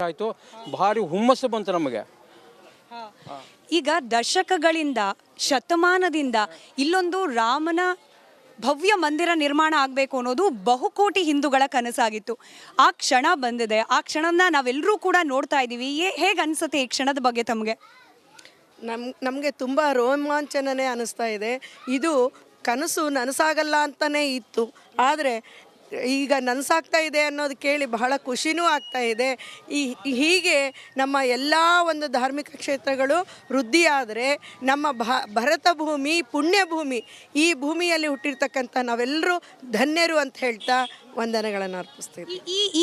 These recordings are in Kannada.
ಆಯಿತು, ಭಾರಿ ಹುಮ್ಮಸ್ಸು ಬಂತು ನಮಗೆ. ಈಗ ದಶಕಗಳಿಂದ ಶತಮಾನದಿಂದ ಇಲ್ಲೊಂದು ರಾಮನ ಭವ್ಯ ಮಂದಿರ ನಿರ್ಮಾಣ ಆಗಬೇಕು ಅನ್ನೋದು ಬಹುಕೋಟಿ ಹಿಂದೂಗಳ ಕನಸಾಗಿತ್ತು. ಆ ಕ್ಷಣ ಬಂದಿದೆ. ಆ ಕ್ಷಣನ ನಾವೆಲ್ಲರೂ ಕೂಡ ನೋಡ್ತಾ ಇದ್ದೀವಿ. ಹೇಗೆ ಅನಿಸುತ್ತೆ ಈ ಕ್ಷಣದ ಬಗ್ಗೆ ತಮಗೆ? ನಮಗೆ ತುಂಬ ರೋಮಾಂಚನನೇ ಅನ್ನಿಸ್ತಾ ಇದೆ. ಇದು ಕನಸು ನನಸಾಗಲ್ಲ ಅಂತಲೇ ಇತ್ತು, ಆದರೆ ಈಗ ನನಸಾಗ್ತಾ ಇದೆ ಅನ್ನೋದು ಕೇಳಿ ಬಹಳ ಖುಷಿನೂ ಆಗ್ತಾ ಇದೆ. ಹೀಗೆ ನಮ್ಮ ಎಲ್ಲ ಒಂದು ಧಾರ್ಮಿಕ ಕ್ಷೇತ್ರಗಳು ವೃದ್ಧಿಯಾದರೆ ನಮ್ಮ ಭರತ ಭೂಮಿ ಪುಣ್ಯ ಭೂಮಿ, ಈ ಭೂಮಿಯಲ್ಲಿ ಹುಟ್ಟಿರ್ತಕ್ಕಂಥ ನಾವೆಲ್ಲರೂ ಧನ್ಯರು ಅಂತ ಹೇಳ್ತಾ ವಂದನೆಗಳನ್ನು ಅರ್ಪಿಸ್ತೀವಿ.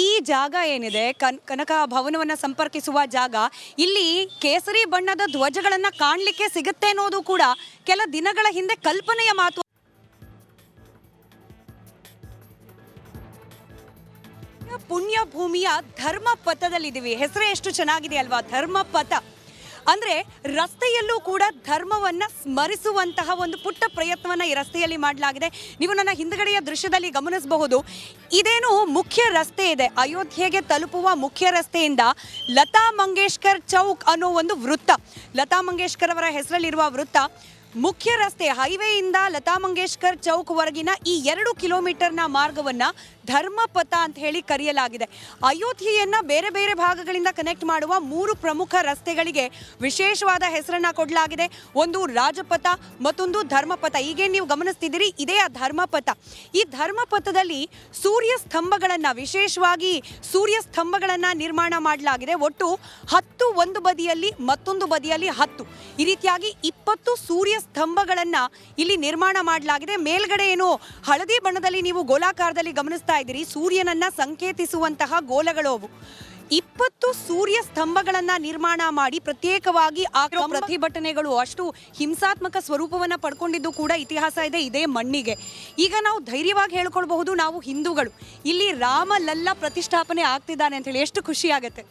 ಈ ಜಾಗ ಏನಿದೆ, ಕನಕ ಭವನವನ್ನು ಸಂಪರ್ಕಿಸುವ ಜಾಗ, ಇಲ್ಲಿ ಕೇಸರಿ ಬಣ್ಣದ ಧ್ವಜಗಳನ್ನು ಕಾಣಲಿಕ್ಕೆ ಸಿಗುತ್ತೆ ಅನ್ನೋದು ಕೂಡ ಕೆಲ ದಿನಗಳ ಹಿಂದೆ ಕಲ್ಪನೆಯ ಮಾತು. ಪುಣ್ಯ ಭೂಮಿಯ ಧರ್ಮ ಪಥದಲ್ಲಿದ್ದೀವಿ. ಹೆಸರೇ ಎಷ್ಟು ಚೆನ್ನಾಗಿದೆ ಅಲ್ವಾ, ಧರ್ಮ ಪಥ. ಅಂದ್ರೆ ರಸ್ತೆಯಲ್ಲೂ ಕೂಡ ಧರ್ಮವನ್ನ ಸ್ಮರಿಸುವಂತಹ ಒಂದು ಪುಟ್ಟ ಪ್ರಯತ್ನವನ್ನ ಈ ರಸ್ತೆಯಲ್ಲಿ ಮಾಡಲಾಗಿದೆ. ನೀವು ನನ್ನ ಹಿಂದ್ಗಡೆಯ ದೃಶ್ಯದಲ್ಲಿ ಗಮನಿಸಬಹುದು. ಇದೇನು ಮುಖ್ಯ ರಸ್ತೆ ಇದೆ, ಅಯೋಧ್ಯೆಗೆ ತಲುಪುವ ಮುಖ್ಯ ರಸ್ತೆಯಿಂದ ಲತಾ ಮಂಗೇಶ್ಕರ್ ಚೌಕ್ ಅನ್ನೋ ಒಂದು ವೃತ್ತ, ಲತಾ ಮಂಗೇಶ್ಕರ್ ಅವರ ಹೆಸರಲ್ಲಿರುವ ವೃತ್ತ, ಮುಖ್ಯ ರಸ್ತೆ ಹೈವೇಯಿಂದ ಲತಾ ಮಂಗೇಶ್ಕರ್ ಚೌಕ್ವರೆಗಿನ ಈ 2 ಕಿಲೋಮೀಟರ್ನ ಮಾರ್ಗವನ್ನು ಧರ್ಮಪಥ ಅಂತ ಹೇಳಿ ಕರೆಯಲಾಗಿದೆ. ಅಯೋಧ್ಯೆಯನ್ನು ಬೇರೆ ಬೇರೆ ಭಾಗಗಳಿಂದ ಕನೆಕ್ಟ್ ಮಾಡುವ 3 ಪ್ರಮುಖ ರಸ್ತೆಗಳಿಗೆ ವಿಶೇಷವಾದ ಹೆಸರನ್ನು ಕೊಡಲಾಗಿದೆ. ಒಂದು ರಾಜಪಥ, ಮತ್ತೊಂದು ಧರ್ಮಪಥ. ಈಗೇನು ನೀವು ಗಮನಿಸ್ತಿದ್ದೀರಿ, ಇದೇ ಆ ಧರ್ಮಪಥ. ಈ ಧರ್ಮಪಥದಲ್ಲಿ ಸೂರ್ಯ ಸ್ತಂಭಗಳನ್ನು, ವಿಶೇಷವಾಗಿ ಸೂರ್ಯ ಸ್ತಂಭಗಳನ್ನು ನಿರ್ಮಾಣ ಮಾಡಲಾಗಿದೆ. ಒಟ್ಟು 10 ಒಂದು ಬದಿಯಲ್ಲಿ, ಮತ್ತೊಂದು ಬದಿಯಲ್ಲಿ 10, ಈ ರೀತಿಯಾಗಿ 20 ಸೂರ್ಯ ಸ್ತಂಭಗಳನ್ನ ಇಲ್ಲಿ ನಿರ್ಮಾಣ ಮಾಡಲಾಗಿದೆ. ಮೇಲ್ಗಡೆ ಏನು ಹಳದಿ ಬಣ್ಣದಲ್ಲಿ ನೀವು ಗೋಲಾಕಾರದಲ್ಲಿ ಗಮನಿಸ್ತಾ ಇದ್ದೀರಿ, ಸೂರ್ಯನನ್ನ ಸಂಕೇತಿಸುವಂತಹ ಗೋಲಗಳು ಅವು. 20 ಸೂರ್ಯ ಸ್ತಂಭಗಳನ್ನ ನಿರ್ಮಾಣ ಮಾಡಿ ಪ್ರತ್ಯೇಕವಾಗಿ ಆಗಿರೋ ಪ್ರತಿಭಟನೆಗಳು ಅಷ್ಟು ಹಿಂಸಾತ್ಮಕ ಸ್ವರೂಪವನ್ನ ಪಡ್ಕೊಂಡಿದ್ದು ಕೂಡ ಇತಿಹಾಸ ಇದೆ ಇದೇ ಮಣ್ಣಿಗೆ. ಈಗ ನಾವು ಧೈರ್ಯವಾಗಿ ಹೇಳ್ಕೊಳ್ಬಹುದು, ನಾವು ಹಿಂದೂಗಳು, ಇಲ್ಲಿ ರಾಮ ಲಲ್ಲ ಪ್ರತಿಷ್ಠಾಪನೆ ಆಗ್ತಿದ್ದಾನೆ ಅಂತ ಹೇಳಿ. ಎಷ್ಟು ಖುಷಿ ಆಗುತ್ತೆ.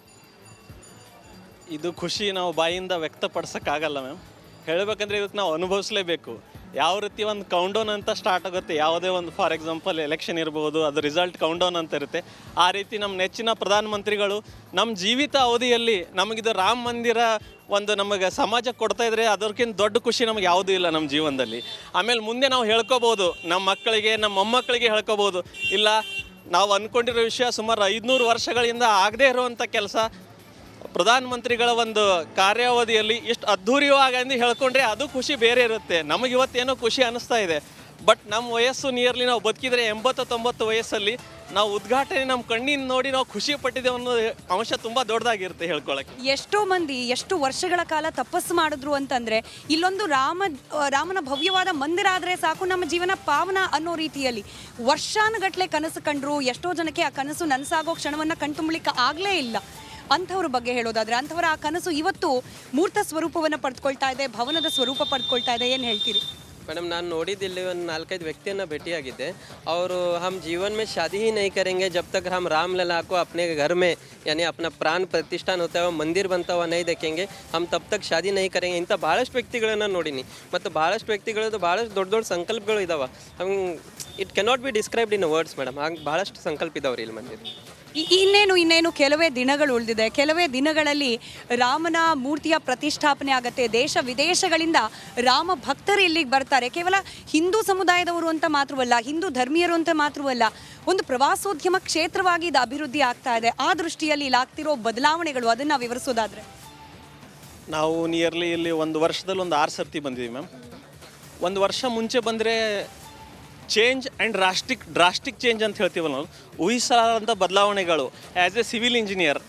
ಇದು ಖುಷಿ ನಾವು ಬಾಯಿಂದ ವ್ಯಕ್ತಪಡಿಸೋಕ್ಕಾಗಲ್ಲ ಮ್ಯಾಮ್. ಹೇಳಬೇಕಂದ್ರೆ ಇದಕ್ಕೆ ನಾವು ಅನುಭವಿಸಲೇಬೇಕು. ಯಾವ ರೀತಿ ಒಂದು ಕೌಂಡೌನ್ ಅಂತ ಸ್ಟಾರ್ಟ್ ಆಗುತ್ತೆ, ಯಾವುದೇ ಒಂದು ಫಾರ್ ಎಕ್ಸಾಂಪಲ್ ಎಲೆಕ್ಷನ್ ಇರ್ಬೋದು, ಅದು ರಿಸಲ್ಟ್ ಕೌಂಡೌನ್ ಅಂತ ಇರುತ್ತೆ. ಆ ರೀತಿ ನಮ್ಮ ನೆಚ್ಚಿನ ಪ್ರಧಾನಮಂತ್ರಿಗಳು ನಮ್ಮ ಜೀವಿತ ಅವಧಿಯಲ್ಲಿ ನಮಗಿದು ರಾಮ ಮಂದಿರ ಒಂದು ನಮಗೆ ಸಮಾಜ ಕೊಡ್ತಾ ಇದ್ರೆ ಅದಕ್ಕಿಂತ ದೊಡ್ಡ ಖುಷಿ ನಮಗೆ ಯಾವುದೂ ಇಲ್ಲ ನಮ್ಮ ಜೀವನದಲ್ಲಿ. ಆಮೇಲೆ ಮುಂದೆ ನಾವು ಹೇಳ್ಕೊಬೋದು, ನಮ್ಮ ಮಕ್ಕಳಿಗೆ, ನಮ್ಮ ಮೊಮ್ಮಕ್ಕಳಿಗೆ ಹೇಳ್ಕೊಬೋದು, ಇಲ್ಲ ನಾವು ಅಂದ್ಕೊಂಡಿರೋ ವಿಷಯ ಸುಮಾರು 500 ವರ್ಷಗಳಿಂದ ಆಗದೇ ಇರುವಂಥ ಕೆಲಸ ಪ್ರಧಾನಮಂತ್ರಿಗಳ ಒಂದು ಕಾರ್ಯಾವಧಿಯಲ್ಲಿ ಇಷ್ಟು ಅದ್ಧೂರಿಯಾಗಿ ಹೇಳ್ಕೊಂಡ್ರೆ ಅದು ಖುಷಿ ಬೇರೆ ಇರುತ್ತೆ. ನಮಗೆ ಇವತ್ತೇನೋ ಖುಷಿ ಅನ್ನಿಸ್ತಾ ಇದೆ, ಬಟ್ ನಮ್ಮ ವಯಸ್ಸು ನಿಯರ್ಲಿ ನಾವು ಬದುಕಿದರೆ 80-90 ವಯಸ್ಸಲ್ಲಿ ನಾವು ಉದ್ಘಾಟನೆ ನಮ್ಮ ಕಣ್ಣಿನ ನೋಡಿ ನಾವು ಖುಷಿ ಪಟ್ಟಿದ್ದೇವೆ ಅನ್ನೋ ಅಂಶ ತುಂಬ ದೊಡ್ಡದಾಗಿರುತ್ತೆ ಹೇಳ್ಕೊಳಕ್ಕೆ. ಎಷ್ಟೋ ಮಂದಿ ಎಷ್ಟು ವರ್ಷಗಳ ಕಾಲ ತಪಸ್ಸು ಮಾಡಿದ್ರು ಅಂತಂದ್ರೆ ಇಲ್ಲೊಂದು ರಾಮನ ಭವ್ಯವಾದ ಮಂದಿರ ಆದರೆ ಸಾಕು, ನಮ್ಮ ಜೀವನ ಪಾವನ ಅನ್ನೋ ರೀತಿಯಲ್ಲಿ ವರ್ಷಾನುಗಟ್ಲೆ ಕನಸು ಕಂಡ್ರು. ಎಷ್ಟೋ ಜನಕ್ಕೆ ಆ ಕನಸು ನನಸಾಗೋ ಕ್ಷಣವನ್ನು ಕಣ್ತುಂಬಲಿಕ್ಕೆ ಆಗಲೇ ಇಲ್ಲ. ಅಂಥವ್ರ ಬಗ್ಗೆ ಹೇಳೋದಾದ್ರೆ, ಅಂಥವರ ಆ ಕನಸು ಇವತ್ತು ಮೂರ್ತ ಸ್ವರೂಪವನ್ನು ಪಡೆದುಕೊಳ್ತಾ ಇದೆ, ಭವನದ ಸ್ವರೂಪ ಪಡೆದುಕೊಳ್ತಾ ಇದೆ. ಏನು ಹೇಳ್ತೀರಿ ಮೇಡಮ್? ನಾನು ನೋಡಿದ್ದಿಲ್ಲಿ ಒಂದು 4-5 ವ್ಯಕ್ತಿಯನ್ನು ಭೇಟಿಯಾಗಿದ್ದೆ. ಅವರು हम जीवन में शादी ही नहीं करेंगे जब तक हम रामलला को अपने घर में यानी अपना प्राण प्रतिष्ठान होता है मंदिर बनता हुआ नहीं देखेंगे, हम तब तक शादी नहीं करेंगे. ಇಂಥ ಭಾಳಷ್ಟು ವ್ಯಕ್ತಿಗಳನ್ನು ನೋಡೀನಿ. ಮತ್ತು ಭಾಳಷ್ಟು ವ್ಯಕ್ತಿಗಳದ್ದು ಭಾಳಷ್ಟು ದೊಡ್ಡ ದೊಡ್ಡ ಸಂಕಲ್ಪಗಳು ಇದಾವೆ. It cannot be described in words madam. ಹಂಗೆ ಭಾಳಷ್ಟು ಸಂಕಲ್ಪ ಇದಾವ್ರಿ ಇಲ್ಲಿ ಮಂದಿರ. ಇನ್ನೇನು ಕೆಲವೇ ದಿನಗಳು ಉಳಿದಿದೆ. ಕೆಲವೇ ದಿನಗಳಲ್ಲಿ ರಾಮನ ಮೂರ್ತಿಯ ಪ್ರತಿಷ್ಠಾಪನೆ ಆಗುತ್ತೆ. ದೇಶ ವಿದೇಶಗಳಿಂದ ರಾಮ ಭಕ್ತರು ಇಲ್ಲಿಗೆ ಬರ್ತಾರೆ. ಕೇವಲ ಹಿಂದೂ ಸಮುದಾಯದವರು ಅಂತ ಮಾತ್ರವಲ್ಲ, ಹಿಂದೂ ಧರ್ಮೀಯರು ಅಂತ ಮಾತ್ರವಲ್ಲ, ಒಂದು ಪ್ರವಾಸೋದ್ಯಮ ಕ್ಷೇತ್ರವಾಗಿ ಇದು ಅಭಿವೃದ್ಧಿ ಆಗ್ತಾ ಇದೆ. ಆ ದೃಷ್ಟಿಯಲ್ಲಿ ಇಲ್ಲಿ ಆಗ್ತಿರೋ ಬದಲಾವಣೆಗಳು, ಅದನ್ನು ವಿವರಿಸೋದಾದ್ರೆ, ನಾವು ನಿಯರ್ಲಿ ಇಲ್ಲಿ ಒಂದು ವರ್ಷದಲ್ಲಿ ಒಂದು 6 ಸರ್ತಿ ಬಂದಿದ್ದೀವಿ ಮ್ಯಾಮ್. ಒಂದು ವರ್ಷ ಮುಂಚೆ ಬಂದರೆ ಚೇಂಜ್ ಆ್ಯಂಡ್ ಡ್ರಾಸ್ಟಿಕ್ ಚೇಂಜ್ ಅಂತ ಹೇಳ್ತೀವಲ್ಲ ನಾವು, ಊಹಿಸಲಾರಂಥ ಬದಲಾವಣೆಗಳು ಆ್ಯಸ್ ಎ ಸಿವಿಲ್ ಇಂಜಿನಿಯರ್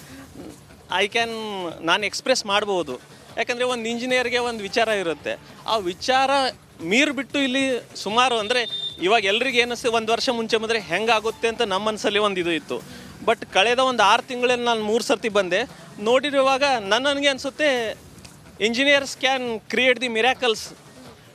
ನಾನು ಎಕ್ಸ್ಪ್ರೆಸ್ ಮಾಡ್ಬೋದು. ಯಾಕಂದರೆ ಒಂದು ಇಂಜಿನಿಯರ್ಗೆ ಒಂದು ವಿಚಾರ ಇರುತ್ತೆ, ಆ ವಿಚಾರ ಮೀರಿಬಿಟ್ಟು ಇಲ್ಲಿ ಸುಮಾರು ಅಂದರೆ ಇವಾಗ ಎಲ್ರಿಗೆ ಏನಿಸ್ತು, ಒಂದು ವರ್ಷ ಮುಂಚೆ ಬಂದರೆ ಹೆಂಗಾಗುತ್ತೆ ಅಂತ ನಮ್ಮ ಮನಸ್ಸಲ್ಲಿ ಒಂದು ಇದು ಇತ್ತು. ಬಟ್ ಕಳೆದ ಒಂದು 6 ತಿಂಗಳಲ್ಲಿ ನಾನು 3 ಸರ್ತಿ ಬಂದೆ. ನೋಡಿರುವಾಗ ನನಗೆ ಅನಿಸುತ್ತೆ engineers can create the miracles.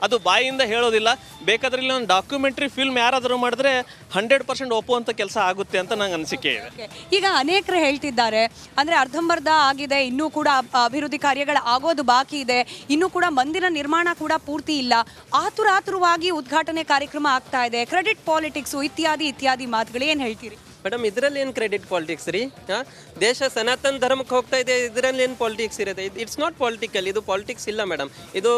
ಅದು ಬಾಯಿಯಿಂದ ಹೇಳೋದಿಲ್ಲ, ಬೇಕಾದ್ರೆ ಇಲ್ಲಿ ಒಂದು ಡಾಕ್ಯುಮೆಂಟ್ರಿ ಫಿಲ್ಮ್ ಯಾರಾದರೂ ಮಾಡಿದ್ರೆ 100% ಒಪ್ಪುವಂಥ ಕೆಲಸ ಆಗುತ್ತೆ ಅಂತ ನಂಗೆ ಅನಿಸಿಕೆ ಇದೆ. ಈಗ ಅನೇಕರು ಹೇಳ್ತಿದ್ದಾರೆ, ಅಂದರೆ ಅರ್ಧಂಬರ್ಧ ಆಗಿದೆ, ಇನ್ನೂ ಕೂಡ ಅಭಿವೃದ್ಧಿ ಕಾರ್ಯಗಳು ಆಗೋದು ಬಾಕಿ ಇದೆ, ಇನ್ನೂ ಕೂಡ ಮಂದಿರ ನಿರ್ಮಾಣ ಕೂಡ ಪೂರ್ತಿ ಇಲ್ಲ, ಆತುರವಾಗಿ ಉದ್ಘಾಟನೆ ಕಾರ್ಯಕ್ರಮ ಆಗ್ತಾ ಇದೆ, ಕ್ರೆಡಿಟ್ ಪಾಲಿಟಿಕ್ಸು ಇತ್ಯಾದಿ ಮಾತುಗಳು. ಏನು ಹೇಳ್ತೀರಿ? ಮೇಡಮ್ ಇದರಲ್ಲಿ ಏನು ಕ್ರೆಡಿಟ್ ಪಾಲಿಟಿಕ್ಸ್ ರೀ? ಹಾಂ, ದೇಶ ಸನಾತನ ಧರ್ಮಕ್ಕೆ ಹೋಗ್ತಾ ಇದೆ, ಇದರಲ್ಲಿ ಏನು ಪಾಲಿಟಿಕ್ಸ್ ಇರುತ್ತೆ? ಇಟ್ಸ್ ನಾಟ್ ಪॉलिटिकल, ಇದು ಪಾಲಿಟಿಕ್ಸ್ ಇಲ್ಲ ಮೇಡಮ್. ಇದು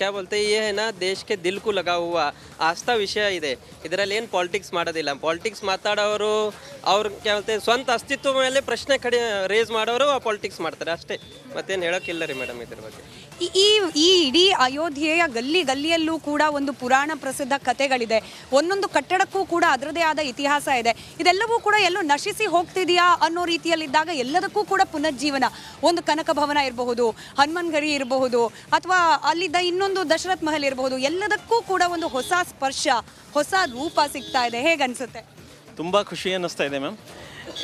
ಕ್ಯಾ ಬೋಲ್ತೆ ये है ना, ದೇಶ ಕೆ ದಿಲ್ ಕು ಲಗಾ ಹುआ ಆಸ್ಥಾ ವಿಷಯ ಇದೆ. ಇದರಲ್ಲಿ ಏನು ಪಾಲಿಟಿಕ್ಸ್ ಮಾಡೋದಿಲ್ಲ. ಪಾಲಿಟಿಕ್ಸ್ ಮಾತಾಡೋರು ಅವ್ರು ಕ್ಯಾ ಬೋಲ್ತೆ ಸ್ವಂತ ಅಸ್ತಿತ್ವ ಮೇಲೆ ಪ್ರಶ್ನೆ ರೇಸ್ ಮಾಡೋರು ಆ ಪಾಲಿಟಿಕ್ಸ್ ಮಾಡ್ತಾರೆ ಅಷ್ಟೇ. ಮತ್ತೇನು ಹೇಳೋಕ್ಕಿಲ್ಲ ರೀ ಮೇಡಮ್ ಇದ್ರ ಬಗ್ಗೆ. ಈ ಇಡೀ ಅಯೋಧ್ಯೆಯ ಗಲ್ಲಿ ಗಲ್ಲಿಯಲ್ಲೂ ಕೂಡ ಒಂದು ಪುರಾಣ ಪ್ರಸಿದ್ಧ ಕಥೆಗಳಿದೆ. ಒಂದೊಂದು ಕಟ್ಟಡಕ್ಕೂ ಕೂಡ ಅದರದೇ ಆದ ಇತಿಹಾಸ ಇದೆ. ಇದೆಲ್ಲವೂ ಕೂಡ ಎಲ್ಲೋ ನಶಿಸಿ ಹೋಗ್ತಿದೆಯಾ ಅನ್ನೋ ರೀತಿಯಲ್ಲಿದ್ದಾಗ ಎಲ್ಲದಕ್ಕೂ ಕೂಡ ಪುನರ್ಜೀವನ, ಒಂದು ಕನಕ ಭವನ ಇರಬಹುದು, ಹನುಮನ್ ಗರಿ ಇರಬಹುದು, ಅಥವಾ ಅಲ್ಲಿದ್ದ ಇನ್ನೊಂದು ದಶರಥ್ ಮಹಲ್ ಇರಬಹುದು, ಎಲ್ಲದಕ್ಕೂ ಕೂಡ ಒಂದು ಹೊಸ ಸ್ಪರ್ಶ, ಹೊಸ ರೂಪ ಸಿಗ್ತಾ ಇದೆ. ಹೇಗನ್ಸುತ್ತೆ? ತುಂಬ ಖುಷಿ ಅನ್ನಿಸ್ತಾ ಇದೆ ಮ್ಯಾಮ್.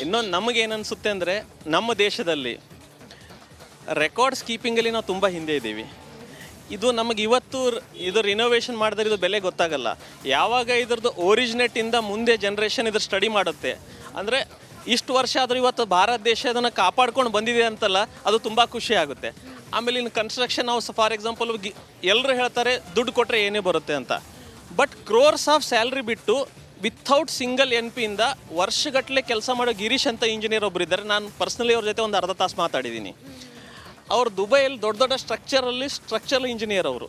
ಇನ್ನೊಂದು ನಮಗೇನನ್ಸುತ್ತೆ ಅಂದರೆ, ನಮ್ಮ ದೇಶದಲ್ಲಿ ರೆಕಾರ್ಡ್ಸ್ ಕೀಪಿಂಗಲ್ಲಿ ನಾವು ತುಂಬ ಹಿಂದೆ ಇದ್ದೀವಿ. ಇದು ನಮಗೆ ಇವತ್ತು ಇದು ರಿನೋವೇಷನ್ ಮಾಡಿದ್ರೆ ಇದು ಬೆಲೆ ಗೊತ್ತಾಗಲ್ಲ. ಯಾವಾಗ ಇದ್ರದ್ದು ಒರಿಜಿನೇಟಿಂದ ಮುಂದೆ ಜನ್ರೇಷನ್ ಇದ್ರ ಸ್ಟಡಿ ಮಾಡುತ್ತೆ, ಅಂದರೆ ಇಷ್ಟು ವರ್ಷ ಆದರೂ ಇವತ್ತು ಭಾರತ ದೇಶ ಅದನ್ನು ಕಾಪಾಡ್ಕೊಂಡು ಬಂದಿದೆ ಅಂತಲ್ಲ, ಅದು ತುಂಬ ಖುಷಿ ಆಗುತ್ತೆ. ಆಮೇಲೆ ಇನ್ನು ಕನ್ಸ್ಟ್ರಕ್ಷನ್ ನಾವು ಫಾರ್ ಎಕ್ಸಾಂಪಲ್ ಎಲ್ಲರೂ ಹೇಳ್ತಾರೆ ದುಡ್ಡು ಕೊಟ್ಟರೆ ಏನೇ ಬರುತ್ತೆ ಅಂತ. ಬಟ್ ಕ್ರೋರ್ಸ್ ಆಫ್ ಸ್ಯಾಲ್ರಿ ಬಿಟ್ಟು ವಿಥೌಟ್ ಸಿಂಗಲ್ NP-ಇಂದ ವರ್ಷಗಟ್ಟಲೆ ಕೆಲಸ ಮಾಡೋ ಗಿರೀಶ್ ಅಂತ ಇಂಜಿನಿಯರ್ ಒಬ್ಬರು ಇದ್ದಾರೆ. ನಾನು ಪರ್ಸ್ನಲಿ ಅವ್ರ ಜೊತೆ ಒಂದು ಅರ್ಧ ತಾಸು ಮಾತಾಡಿದ್ದೀನಿ. ಅವ್ರು ದುಬೈಯಲ್ಲಿ ದೊಡ್ಡ ದೊಡ್ಡ ಸ್ಟ್ರಕ್ಚರಲ್ ಇಂಜಿನಿಯರ್ ಅವರು.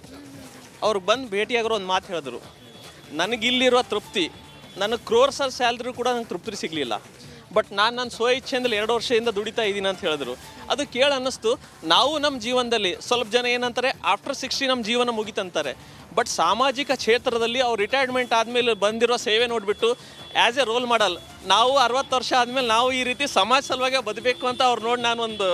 ಅವ್ರಿಗೆ ಬಂದು ಭೇಟಿಯಾಗಿರೋ ಒಂದು ಮಾತು ಹೇಳಿದ್ರು, ನನಗಿಲ್ಲಿರುವ ತೃಪ್ತಿ, ನನಗೆ ಕ್ರೋರ್ಸ್ ಆಫ್ ಸ್ಯಾಲ್ರಿ ಕೂಡ ನನಗೆ ತೃಪ್ತಿ ಸಿಗಲಿಲ್ಲ, ಬಟ್ ನಾನು ಸ್ವ ಇಚ್ಛೆಯಿಂದಲೇ 2 ವರ್ಷದಿಂದ ದುಡಿತಾ ಇದ್ದೀನಿ ಅಂತ ಹೇಳಿದ್ರು. ಅದು ಕೇಳಿ ಅನ್ನಿಸ್ತು. ನಾವು ನಮ್ಮ ಜೀವನದಲ್ಲಿ ಸ್ವಲ್ಪ ಜನ ಏನಂತಾರೆ ಆಫ್ಟರ್ 60 ನಮ್ಮ ಜೀವನ ಮುಗಿತಂತಾರೆ. ಬಟ್ ಸಾಮಾಜಿಕ ಕ್ಷೇತ್ರದಲ್ಲಿ ಅವ್ರು ರಿಟೈರ್ಮೆಂಟ್ ಆದಮೇಲೆ ಬಂದಿರೋ ಸೇವೆ ನೋಡಿಬಿಟ್ಟು ಆ್ಯಸ್ ಎ ರೋಲ್ ಮಾಡಲ್, ನಾವು 60 ವರ್ಷ ಆದಮೇಲೆ ನಾವು ಈ ರೀತಿ ಸಮಾಜ ಸಲುವಾಗಿ ಬದುಕಬೇಕು ಅಂತ ಅವ್ರು ನೋಡಿ ನಾನು ಒಂದು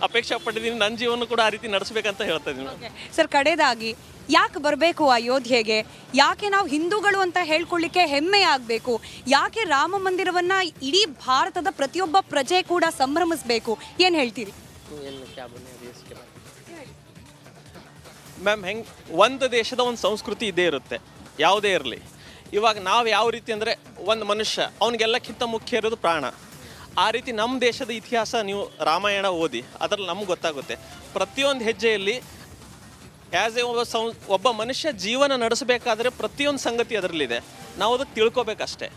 ಅಪೇಕ್ಷೆ ಪಟ್ಟಿದ್ದೀನಿ. ನನ್ನ ಜೀವನ ಕೂಡ ಆ ರೀತಿ ನಡೆಸಬೇಕಂತ ಹೇಳ್ತಾ ಇದ್ದೀನಿ. ಸರ್, ಕಡೆದಾಗಿ ಯಾಕೆ ಬರಬೇಕು ಅಯೋಧ್ಯೆಗೆ? ಯಾಕೆ ನಾವು ಹಿಂದೂಗಳು ಅಂತ ಹೇಳ್ಕೊಳ್ಳಿಕ್ಕೆ ಹೆಮ್ಮೆ ಆಗಬೇಕು? ಯಾಕೆ ರಾಮ ಮಂದಿರವನ್ನ ಇಡೀ ಭಾರತದ ಪ್ರತಿಯೊಬ್ಬ ಪ್ರಜೆ ಕೂಡ ಸಂಭ್ರಮಿಸಬೇಕು? ಏನು ಹೇಳ್ತೀರಿ ಮ್ಯಾಮ್? ಒಂದು ದೇಶದ ಒಂದು ಸಂಸ್ಕೃತಿ ಇದ್ದೇ ಇರುತ್ತೆ, ಯಾವುದೇ ಇರಲಿ. ಇವಾಗ ನಾವು ಯಾವ ರೀತಿ ಅಂದರೆ, ಒಂದು ಮನುಷ್ಯ ಅವನಿಗೆಲ್ಲಕ್ಕಿಂತ ಮುಖ್ಯ ಇರೋದು ಪ್ರಾಣ. ಆ ರೀತಿ ನಮ್ಮ ದೇಶದ ಇತಿಹಾಸ ನೀವು ರಾಮಾಯಣ ಓದಿ, ಅದರಲ್ಲಿ ನಮ್ಗೆ ಗೊತ್ತಾಗುತ್ತೆ. ಪ್ರತಿಯೊಂದು ಹೆಜ್ಜೆಯಲ್ಲಿ ಆ್ಯಸ್ ಎ ಒಬ್ಬ ಮನುಷ್ಯ ಜೀವನ ನಡೆಸಬೇಕಾದ್ರೆ ಪ್ರತಿಯೊಂದು ಸಂಗತಿ ಅದರಲ್ಲಿದೆ. ನಾವು ಅದಕ್ಕೆ ತಿಳ್ಕೊಬೇಕಷ್ಟೇ.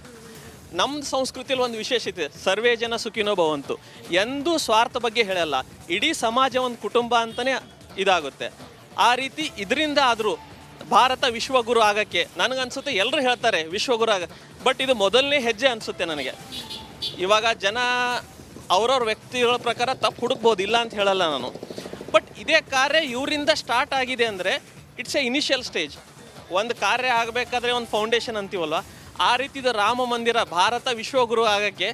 ನಮ್ಮ ಸಂಸ್ಕೃತಿಯಲ್ಲಿ ಒಂದು ವಿಶೇಷತೆ, ಸರ್ವೇ ಜನ ಸುಖಿನೋ ಭವಂತು. ಎಂದೂ ಸ್ವಾರ್ಥ ಬಗ್ಗೆ ಹೇಳಲ್ಲ. ಇಡೀ ಸಮಾಜ ಒಂದು ಕುಟುಂಬ ಅಂತಲೇ ಇದಾಗುತ್ತೆ. ಆ ರೀತಿ ಇದರಿಂದ ಆದರೂ ಭಾರತ ವಿಶ್ವಗುರು ಆಗೋಕ್ಕೆ ನನಗನ್ಸುತ್ತೆ. ಎಲ್ಲರೂ ಹೇಳ್ತಾರೆ ವಿಶ್ವಗುರು ಬಟ್ ಇದು ಮೊದಲನೇ ಹೆಜ್ಜೆ ಅನಿಸುತ್ತೆ ನನಗೆ. ಇವಾಗ ಜನ ಅವ್ರವ್ರ ವ್ಯಕ್ತಿಗಳ ಪ್ರಕಾರ ತಪ್ಪು ಹುಡುಕ್ಬೋದು, ಇಲ್ಲ ಅಂತ ಹೇಳಲ್ಲ ನಾನು. ಬಟ್ ಇದೇ ಕಾರ್ಯ ಇವರಿಂದ ಸ್ಟಾರ್ಟ್ ಆಗಿದೆ ಅಂದರೆ ಇಟ್ಸ್ ಎ ಇನಿಷಿಯಲ್ ಸ್ಟೇಜ್. ಒಂದು ಕಾರ್ಯ ಆಗಬೇಕಾದ್ರೆ ಒಂದು ಫೌಂಡೇಶನ್ ಅಂತೀವಲ್ವ, ಆ ರೀತಿದು ರಾಮ ಮಂದಿರ ಭಾರತ ವಿಶ್ವಗುರು ಆಗೋಕ್ಕೆ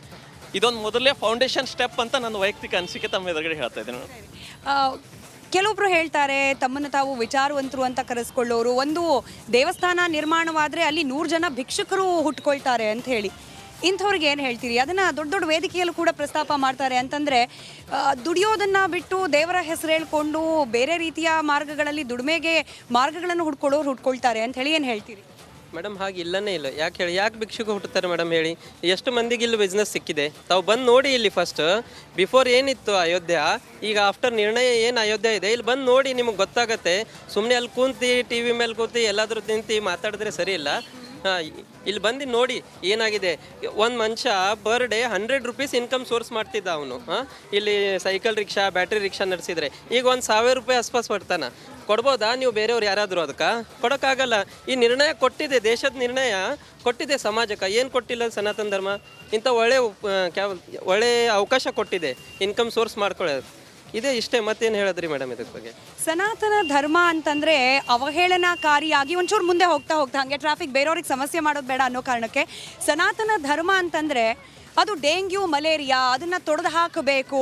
ಇದೊಂದು ಮೊದಲೇ ಫೌಂಡೇಶನ್ ಸ್ಟೆಪ್ ಅಂತ ನನ್ನ ವೈಯಕ್ತಿಕ ಅನಿಸಿಕೆ ತಮ್ಮ ಎದುರುಗಡೆ ಹೇಳ್ತಾ ಇದ್ದೀನಿ. ಕೆಲವೊಬ್ರು ಹೇಳ್ತಾರೆ ತಮ್ಮನ್ನು ತಾವು ವಿಚಾರವಂತರು ಅಂತ ಕರೆಸ್ಕೊಳ್ಳೋರು, ಒಂದು ದೇವಸ್ಥಾನ ನಿರ್ಮಾಣವಾದರೆ ಅಲ್ಲಿ 100 ಜನ ಭಿಕ್ಷುಕರು ಹುಟ್ಕೊಳ್ತಾರೆ ಅಂತ ಹೇಳಿ. ಇಂಥವ್ರಿಗೆ ಏನು ಹೇಳ್ತೀರಿ? ಅದನ್ನು ದೊಡ್ಡ ದೊಡ್ಡ ವೇದಿಕೆಯಲ್ಲೂ ಕೂಡ ಪ್ರಸ್ತಾಪ ಮಾಡ್ತಾರೆ. ಅಂತಂದರೆ ದುಡಿಯೋದನ್ನು ಬಿಟ್ಟು ದೇವರ ಹೆಸರು ಹೇಳ್ಕೊಂಡು ಬೇರೆ ರೀತಿಯ ಮಾರ್ಗಗಳಲ್ಲಿ ದುಡಿಮೆಗೆ ಮಾರ್ಗಗಳನ್ನು ಹುಡ್ಕೊಳ್ತಾರೆ ಅಂತ ಹೇಳಿ ಏನು ಹೇಳ್ತೀರಿ? ಮೇಡಮ್ ಹಾಗೆ ಇಲ್ಲನೇ ಇಲ್ಲ. ಯಾಕೆ ಹೇಳಿ, ಯಾಕೆ ಭಿಕ್ಷುಕ ಹುಟ್ಟುತ್ತಾರೆ ಮೇಡಮ್ ಹೇಳಿ? ಎಷ್ಟು ಮಂದಿಗೆ ಇಲ್ಲಿ ಬಿಸ್ನೆಸ್ ಸಿಕ್ಕಿದೆ. ತಾವು ಬಂದು ನೋಡಿ ಇಲ್ಲಿ ಫಸ್ಟ್ ಬಿಫೋರ್ ಏನಿತ್ತು ಅಯೋಧ್ಯ, ಈಗ ಆಫ್ಟರ್ ನಿರ್ಣಯ ಏನು ಅಯೋಧ್ಯ ಇದೆ, ಇಲ್ಲಿ ಬಂದು ನೋಡಿ ನಿಮಗೆ ಗೊತ್ತಾಗತ್ತೆ. ಸುಮ್ಮನೆ ಅಲ್ಲಿ ಕೂತಿ TV ಮೇಲೆ ಕೂತಿ ಎಲ್ಲಾದರೂ ನಿಂತು ಮಾತಾಡಿದ್ರೆ ಸರಿ ಇಲ್ಲ. ಇಲ್ಲಿ ಬಂದು ನೋಡಿ ಏನಾಗಿದೆ. ಒಂದು ಮನುಷ್ಯ per day 100 rupees income source ಮಾಡ್ತಿದ್ದ ಅವನು. ಇಲ್ಲಿ ಸೈಕಲ್ ರಿಕ್ಷಾ, ಬ್ಯಾಟ್ರಿ ರಿಕ್ಷಾ ನಡೆಸಿದ್ರೆ ಈಗ 1,000 ರೂಪಾಯಿ ಆಸ್ಪಾಸ್ ಬರ್ತಾನೆ. ಕೊಡ್ಬೋದಾ ನೀವು ಬೇರೆಯವ್ರು ಯಾರಾದರೂ? ಅದಕ್ಕೆ ಕೊಡೋಕ್ಕಾಗಲ್ಲ. ಈ ನಿರ್ಣಯ ಕೊಟ್ಟಿದೆ, ದೇಶದ ನಿರ್ಣಯ ಕೊಟ್ಟಿದೆ ಸಮಾಜಕ್ಕೆ. ಏನು ಕೊಟ್ಟಿಲ್ಲ ಸನಾತನ ಧರ್ಮ? ಇಂಥ ಒಳ್ಳೆ ಅವಕಾಶ ಕೊಟ್ಟಿದೆ ಇನ್ಕಮ್ ಸೋರ್ಸ್ ಮಾಡ್ಕೊಳ್ಳೋದು. ಇದೇ ಇಷ್ಟೇ, ಮತ್ತೇನು ಹೇಳಿದ್ರಿ ಮೇಡಮ್ ಇದಕ್ಕೆ ಬಗ್ಗೆ? ಸನಾತನ ಧರ್ಮ ಅಂತಂದರೆ ಅವಹೇಳನಕಾರಿಯಾಗಿ ಒಂಚೂರು ಮುಂದೆ ಹೋಗ್ತಾ ಹಾಗೆ ಟ್ರಾಫಿಕ್ ಬೇರೆಯವ್ರಿಗೆ ಸಮಸ್ಯೆ ಮಾಡೋದು ಬೇಡ ಅನ್ನೋ ಕಾರಣಕ್ಕೆ ಸನಾತನ ಧರ್ಮ ಅಂತಂದರೆ ಅದು ಡೆಂಗ್ಯೂ, ಮಲೇರಿಯಾ, ಅದನ್ನು ತೊಡೆದು ಹಾಕಬೇಕು.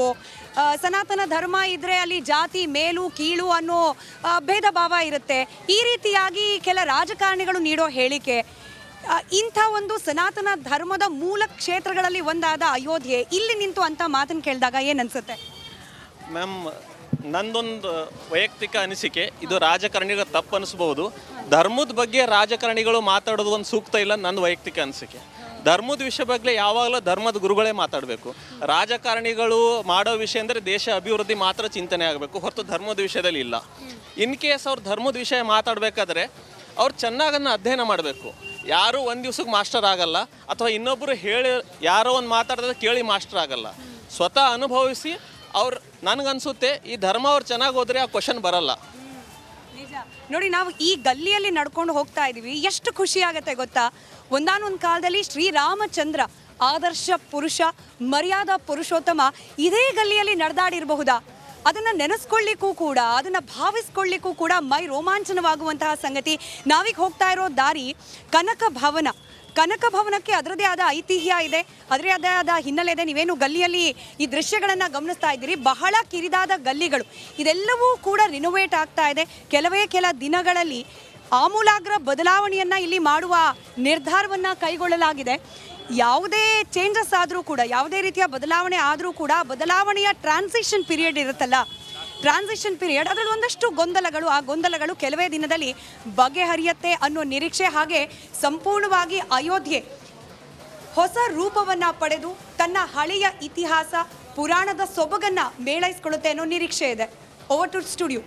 ಸನಾತನ ಧರ್ಮ ಇದ್ದರೆ ಅಲ್ಲಿ ಜಾತಿ ಮೇಲು ಕೀಳು ಅನ್ನೋ ಭೇದ ಭಾವ ಇರುತ್ತೆ. ಈ ರೀತಿಯಾಗಿ ಕೆಲ ರಾಜಕಾರಣಿಗಳು ನೀಡೋ ಹೇಳಿಕೆ, ಇಂಥ ಒಂದು ಸನಾತನ ಧರ್ಮದ ಮೂಲ ಕ್ಷೇತ್ರಗಳಲ್ಲಿ ಒಂದಾದ ಅಯೋಧ್ಯೆ ಇಲ್ಲಿ ನಿಂತು ಅಂತ ಮಾತನ್ನು ಕೇಳಿದಾಗ ಏನು ಅನಿಸುತ್ತೆ ಮ್ಯಾಮ್? ನಂದೊಂದು ವೈಯಕ್ತಿಕ ಅನಿಸಿಕೆ, ಇದು ರಾಜಕಾರಣಿಗಳ ತಪ್ಪು ಅನಿಸ್ಬೋದು. ಧರ್ಮದ ಬಗ್ಗೆ ರಾಜಕಾರಣಿಗಳು ಮಾತಾಡೋದು ಒಂದು ಸೂಕ್ತ ಇಲ್ಲ, ನನ್ನ ವೈಯಕ್ತಿಕ ಅನಿಸಿಕೆ. ಧರ್ಮದ ವಿಷಯ ಬಗ್ಗೆ ಯಾವಾಗಲೂ ಧರ್ಮದ ಗುರುಗಳೇ ಮಾತಾಡಬೇಕು. ರಾಜಕಾರಣಿಗಳು ಮಾಡೋ ವಿಷಯ ಅಂದರೆ ದೇಶ ಅಭಿವೃದ್ಧಿ ಮಾತ್ರ ಚಿಂತನೆ ಆಗಬೇಕು, ಹೊರತು ಧರ್ಮದ ವಿಷಯದಲ್ಲಿ ಇಲ್ಲ. ಇನ್ ಕೇಸ್ ಅವ್ರು ಧರ್ಮದ ವಿಷಯ ಮಾತಾಡಬೇಕಾದ್ರೆ ಅವ್ರು ಚೆನ್ನಾಗನ್ನು ಅಧ್ಯಯನ ಮಾಡಬೇಕು. ಯಾರು ಒಂದು ದಿವ್ಸಕ್ಕೆ ಮಾಸ್ಟರ್ ಆಗಲ್ಲ, ಅಥವಾ ಇನ್ನೊಬ್ಬರು ಹೇಳಿ ಯಾರೋ ಒಂದು ಮಾತಾಡಿದ್ರೆ ಕೇಳಿ ಮಾಸ್ಟರ್ ಆಗಲ್ಲ. ಸ್ವತಃ ಅನುಭವಿಸಿ ಅವ್ರು, ನನಗನ್ಸುತ್ತೆ ಈ ಧರ್ಮ ಅವ್ರು ಚೆನ್ನಾಗಿ ಹೋದರೆ ಆ ಕ್ವಶನ್ ಬರಲ್ಲ. ನೋಡಿ, ನಾವು ಈ ಗಲ್ಲಿಯಲ್ಲಿ ನಡ್ಕೊಂಡು ಹೋಗ್ತಾ ಇದೀವಿ, ಎಷ್ಟು ಖುಷಿ ಆಗತ್ತೆ ಗೊತ್ತಾ. ಒಂದಾನೊಂದು ಕಾಲದಲ್ಲಿ ಶ್ರೀರಾಮಚಂದ್ರ ಆದರ್ಶ ಪುರುಷ, ಮರ್ಯಾದಾ ಪುರುಷೋತ್ತಮ ಇದೇ ಗಲ್ಲಿಯಲ್ಲಿ ನಡೆದಾಡಿರಬಹುದಾ? ಅದನ್ನು ನೆನೆಸ್ಕೊಳ್ಳಿಕ್ಕೂ ಕೂಡ, ಅದನ್ನು ಭಾವಿಸ್ಕೊಳ್ಳಿಕ್ಕೂ ಕೂಡ ಮೈ ರೋಮಾಂಚನವಾಗುವಂತಹ ಸಂಗತಿ. ನಾವೀಗ ಹೋಗ್ತಾ ಇರೋ ದಾರಿ ಕನಕ ಭವನ. ಕನಕ ಭವನಕ್ಕೆ ಅದರದೇ ಆದ ಐತಿಹ್ಯ ಇದೆ, ಅದರದೇ ಆದ ಹಿನ್ನೆಲೆ ಇದೆ. ನೀವೇನು ಗಲ್ಲಿಯಲ್ಲಿ ಈ ದೃಶ್ಯಗಳನ್ನು ಗಮನಿಸ್ತಾ ಇದ್ದೀರಿ, ಬಹಳ ಕಿರಿದಾದ ಗಲ್ಲಿಗಳು. ಇದೆಲ್ಲವೂ ಕೂಡ ರಿನೋವೇಟ್ ಆಗ್ತಾ ಇದೆ. ಕೆಲ ದಿನಗಳಲ್ಲಿ ಆಮೂಲಾಗ್ರ ಬದಲಾವಣೆಯನ್ನು ಇಲ್ಲಿ ಮಾಡುವ ನಿರ್ಧಾರವನ್ನು ಕೈಗೊಳ್ಳಲಾಗಿದೆ. ಯಾವುದೇ ಚೇಂಜಸ್ ಆದರೂ ಕೂಡ, ಯಾವುದೇ ರೀತಿಯ ಬದಲಾವಣೆ ಆದರೂ ಕೂಡ, ಬದಲಾವಣೆಯ ಟ್ರಾನ್ಸಿಷನ್ ಪೀರಿಯಡ್ ಇರುತ್ತಲ್ಲ, ಟ್ರಾನ್ಸಿಷನ್ ಪೀರಿಯಡ್ ಅದರಲ್ಲಿ ಒಂದಷ್ಟು ಗೊಂದಲಗಳು, ಆ ಗೊಂದಲಗಳು ಕೆಲವೇ ದಿನದಲ್ಲಿ ಬಗೆಹರಿಯತ್ತೆ ಅನ್ನೋ ನಿರೀಕ್ಷೆ. ಹಾಗೆ ಸಂಪೂರ್ಣವಾಗಿ ಅಯೋಧ್ಯೆ ಹೊಸ ರೂಪವನ್ನು ಪಡೆದು ತನ್ನ ಹಳೆಯ ಇತಿಹಾಸ, ಪುರಾಣದ ಸೊಬಗನ್ನು ಮೇಳೈಸ್ಕೊಳ್ಳುತ್ತೆ ಅನ್ನೋ ನಿರೀಕ್ಷೆ ಇದೆ. Over to studio.